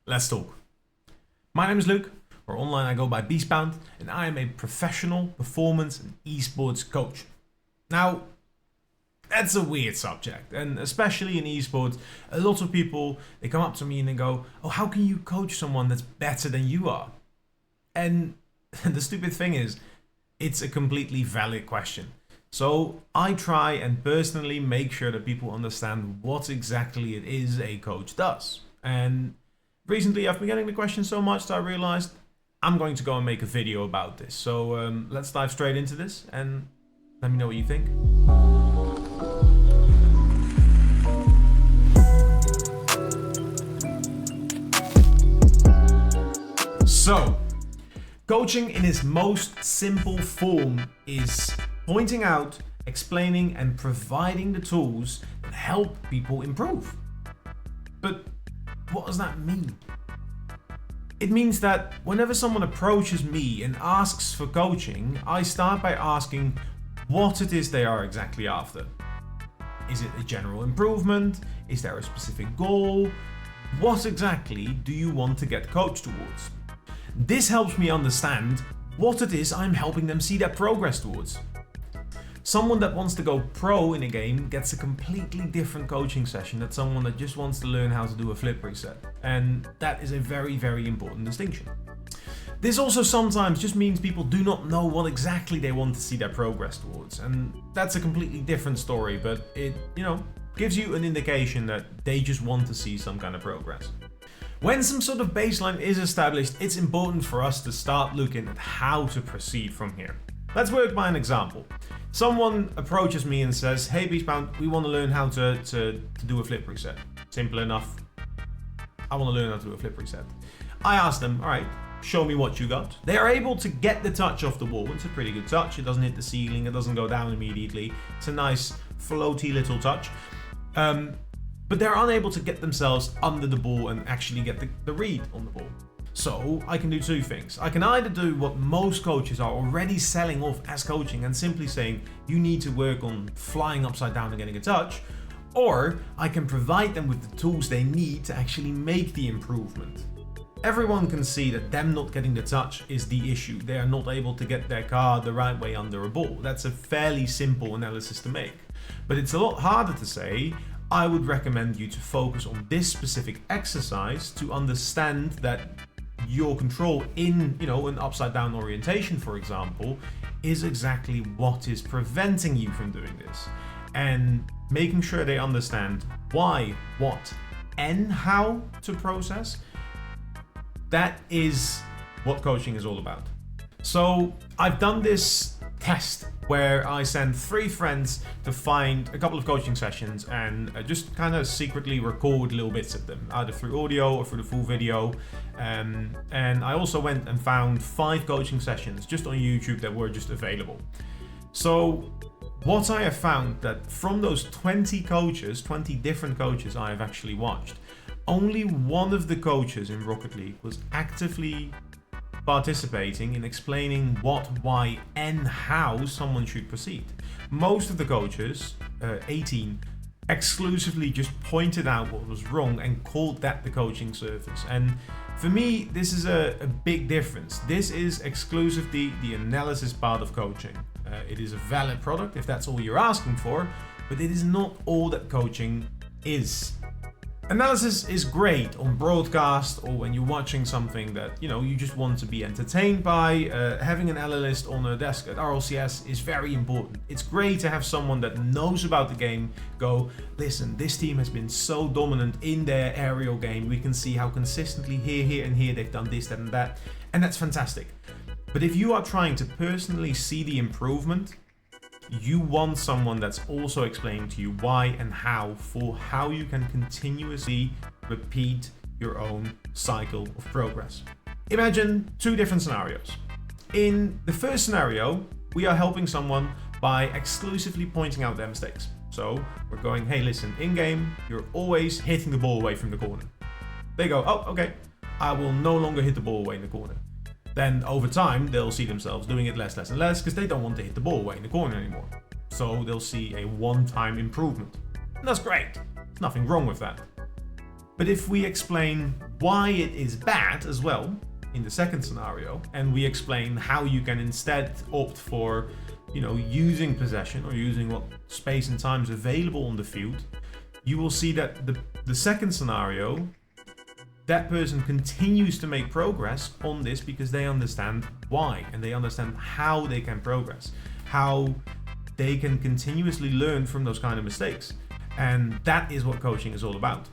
Let's talk. My name is Luke, or online I go by BeastBound, and I am a professional performance and esports coach. Now, that's a weird subject, and especially in esports, a lot of people, they come up to me and they go, oh, how can you coach someone that's better than you are? And the stupid thing is, it's a completely valid question. So I try and personally make sure that people understand what exactly it is a coach does. And recently I've been getting the question so much that I realized I'm going to go and make a video about this. So let's dive straight into this and let me know what you think. So, coaching in its most simple form is pointing out, explaining, and providing the tools that help people improve. But what does that mean? It means that whenever someone approaches me and asks for coaching, I start by asking what it is they are exactly after. Is it a general improvement? Is there a specific goal? What exactly do you want to get coached towards? This helps me understand what it is I'm helping them see their progress towards. Someone that wants to go pro in a game gets a completely different coaching session than someone that just wants to learn how to do a flip reset. And that is a very, very important distinction. This also sometimes just means people do not know what exactly they want to see their progress towards. And that's a completely different story, but it, gives you an indication that they just want to see some kind of progress. When some sort of baseline is established, it's important for us to start looking at how to proceed from here. Let's work by an example. Someone approaches me and says, hey BeastBound, we want to learn how to do a flip reset. Simple enough. I want to learn how to do a flip reset. I ask them, all right, show me what you got. They are able to get the touch off the wall. It's a pretty good touch. It doesn't hit the ceiling. It doesn't go down immediately. It's a nice floaty little touch. But they're unable to get themselves under the ball and actually get the read on the ball. So I can do two things. I can either do what most coaches are already selling off as coaching and simply saying you need to work on flying upside down and getting a touch, or I can provide them with the tools they need to actually make the improvement. Everyone can see that them not getting the touch is the issue. They are not able to get their car the right way under a ball. That's a fairly simple analysis to make. But it's a lot harder to say, I would recommend you to focus on this specific exercise to understand that your control in, an upside down orientation, for example, is exactly what is preventing you from doing this. And making sure they understand why, what, and how to process, that is what coaching is all about. So I've done this test where I send 3 friends to find a couple of coaching sessions and just kind of secretly record little bits of them, either through audio or through the full video. And I also went and found 5 coaching sessions just on YouTube that were just available. So what I have found that from those 20 different coaches I have actually watched, only one of the coaches in Rocket League was actively participating in explaining what, why, and how someone should proceed. Most of the coaches, 18, exclusively just pointed out what was wrong and called that the coaching service. And for me, this is a big difference. This is exclusively the analysis part of coaching. It is a valid product if that's all you're asking for, but it is not all that coaching is. Analysis is great on broadcast or when you're watching something that you just want to be entertained by. Having an analyst on a desk at RLCS is very important. It's great to have someone that knows about the game go, listen, this team has been so dominant in their aerial game. We can see how consistently here, and here they've done this, that, and that. And that's fantastic. But if you are trying to personally see the improvement, you want someone that's also explaining to you why and how, for how you can continuously repeat your own cycle of progress. Imagine 2 different scenarios. In the first scenario, we are helping someone by exclusively pointing out their mistakes. So we're going, hey, listen, in game, you're always hitting the ball away from the corner. They go, oh, okay, I will no longer hit the ball away in the corner. Then over time, they'll see themselves doing it less and less because they don't want to hit the ball away in the corner anymore. So they'll see a one-time improvement. And that's great. There's nothing wrong with that. But if we explain why it is bad as well in the second scenario, and we explain how you can instead opt for, using possession or using what space and time is available on the field, you will see that the second scenario, that person continues to make progress on this because they understand why, and they understand how they can progress, how they can continuously learn from those kind of mistakes. And that is what coaching is all about.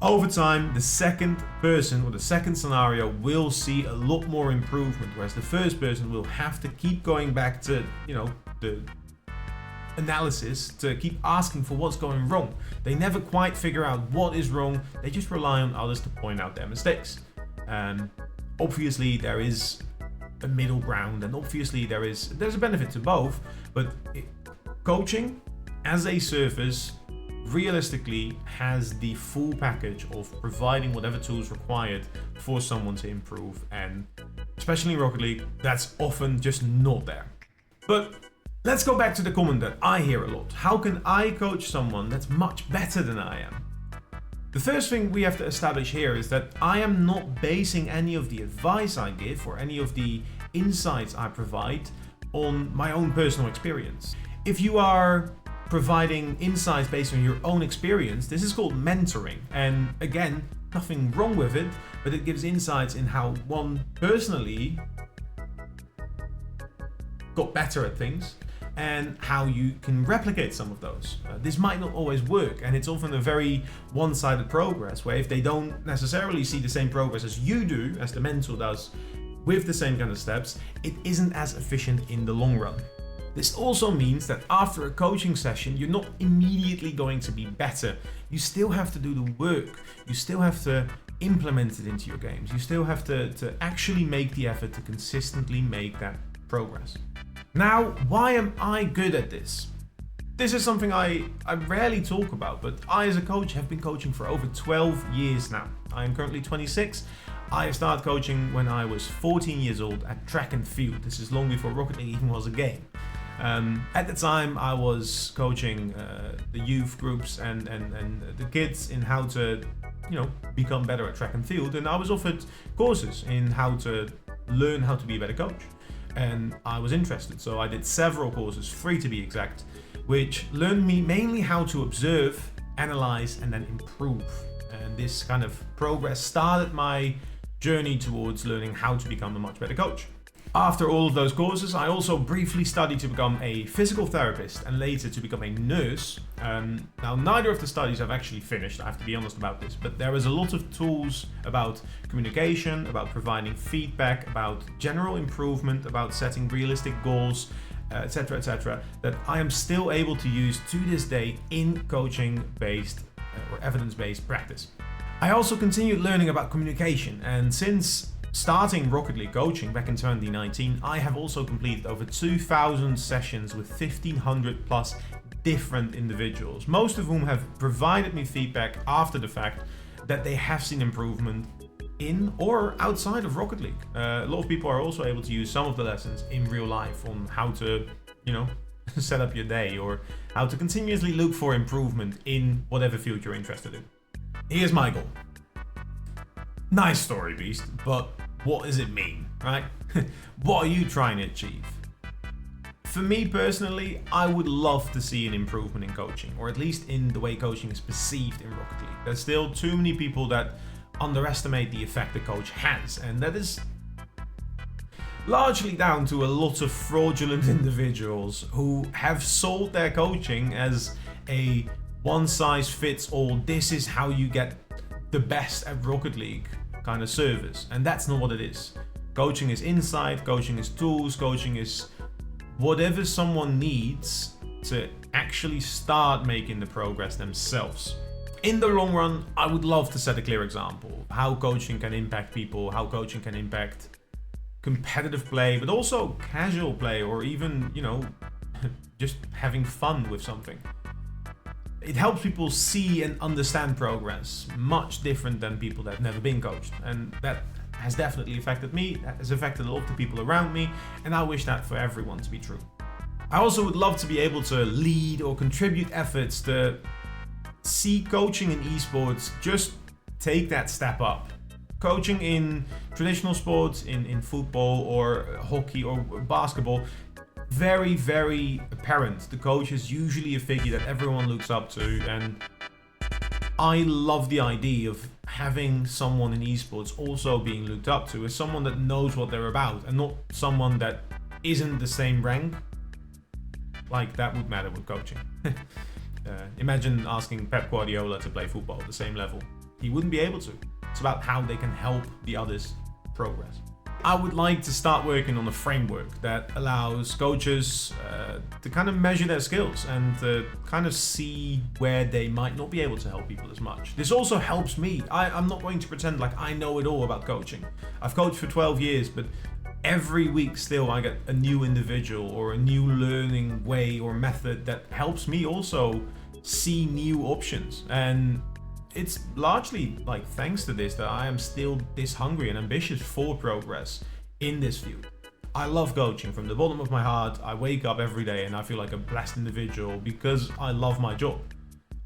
Over time, the second person or the second scenario will see a lot more improvement, whereas the first person will have to keep going back to, the analysis, to keep asking for what's going wrong. They never quite figure out what is wrong. They just rely on others to point out their mistakes. Obviously, there is a middle ground, and obviously there's a benefit to both. But coaching as a service realistically has the full package of providing whatever tools required for someone to improve, and especially in Rocket League, that's often just not there. But let's go back to the comment that I hear a lot. How can I coach someone that's much better than I am? The first thing we have to establish here is that I am not basing any of the advice I give or any of the insights I provide on my own personal experience. If you are providing insights based on your own experience, this is called mentoring. And again, nothing wrong with it, but it gives insights in how one personally got better at things and how you can replicate some of those. This might not always work, and it's often a very one-sided progress where if they don't necessarily see the same progress as you do, as the mentor does, with the same kind of steps, it isn't as efficient in the long run. This also means that after a coaching session, you're not immediately going to be better. You still have to do the work. You still have to implement it into your games. You still have to actually make the effort to consistently make that progress. Now, why am I good at this? This is something I rarely talk about, but I as a coach have been coaching for over 12 years now. I am currently 26. I started coaching when I was 14 years old at track and field. This is long before Rocket League even was a game. At the time, I was coaching the youth groups and the kids in how to, become better at track and field. And I was offered courses in how to learn how to be a better coach. And I was interested, so I did several courses, 3 to be exact, which learned me mainly how to observe, analyze, and then improve. And this kind of progress started my journey towards learning how to become a much better coach. After all of those courses, I also briefly studied to become a physical therapist and later to become a nurse. Now, neither of the studies I've actually finished, I have to be honest about this, but there is a lot of tools about communication, about providing feedback, about general improvement, about setting realistic goals, etc., that I am still able to use to this day in coaching-based or evidence-based practice. I also continued learning about communication, and since starting Rocket League coaching back in 2019, I have also completed over 2,000 sessions with 1,500 plus different individuals, most of whom have provided me feedback after the fact that they have seen improvement in or outside of Rocket League. A lot of people are also able to use some of the lessons in real life on how to, set up your day or how to continuously look for improvement in whatever field you're interested in. Here's my goal. Nice story, Beast, but what does it mean, right? What are you trying to achieve? For me personally, I would love to see an improvement in coaching, or at least in the way coaching is perceived in Rocket League. There's still too many people that underestimate the effect the coach has, and that is largely down to a lot of fraudulent individuals who have sold their coaching as a one-size-fits-all, this is how you get the best at Rocket League kind of service, and that's not what it is. Coaching is insight, coaching is tools, coaching is whatever someone needs to actually start making the progress themselves. In the long run, I would love to set a clear example of how coaching can impact people, how coaching can impact competitive play, but also casual play, or even, just having fun with something. It helps people see and understand progress, much different than people that have never been coached. And that has definitely affected me, that has affected a lot of the people around me, and I wish that for everyone to be true. I also would love to be able to lead or contribute efforts to see coaching in esports just take that step up. Coaching in traditional sports, in football or hockey or basketball, very, very apparent. The coach is usually a figure that everyone looks up to, and I love the idea of having someone in esports also being looked up to as someone that knows what they're about and not someone that isn't the same rank. Like, that would matter with coaching. Imagine asking Pep Guardiola to play football at the same level. He wouldn't be able to. It's about how they can help the others progress. I would like to start working on a framework that allows coaches to kind of measure their skills and to kind of see where they might not be able to help people as much. This also helps me. I'm not going to pretend like I know it all about coaching. I've coached for 12 years, but every week still I get a new individual or a new learning way or method that helps me also see new options. And it's largely like thanks to this that I am still this hungry and ambitious for progress in this field. I love coaching from the bottom of my heart. I wake up every day and I feel like a blessed individual because I love my job.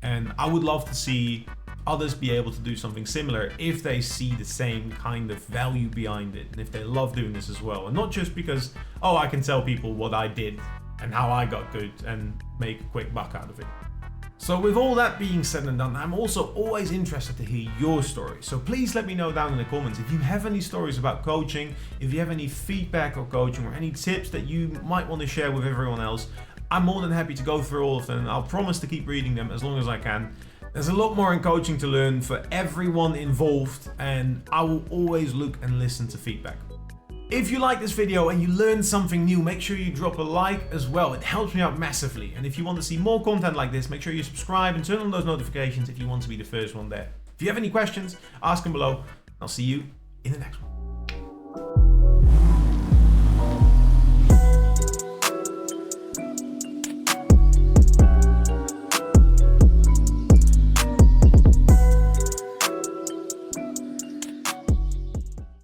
And I would love to see others be able to do something similar if they see the same kind of value behind it and if they love doing this as well. And not just because, oh, I can tell people what I did and how I got good and make a quick buck out of it. So with all that being said and done, I'm also always interested to hear your story. So please let me know down in the comments if you have any stories about coaching, if you have any feedback or coaching or any tips that you might want to share with everyone else. I'm more than happy to go through all of them. I'll promise to keep reading them as long as I can. There's a lot more in coaching to learn for everyone involved, and I will always look and listen to feedback. If you like this video and you learned something new, make sure you drop a like as well. It helps me out massively. And if you want to see more content like this, make sure you subscribe and turn on those notifications if you want to be the first one there. If you have any questions, ask them below. I'll see you in the next one.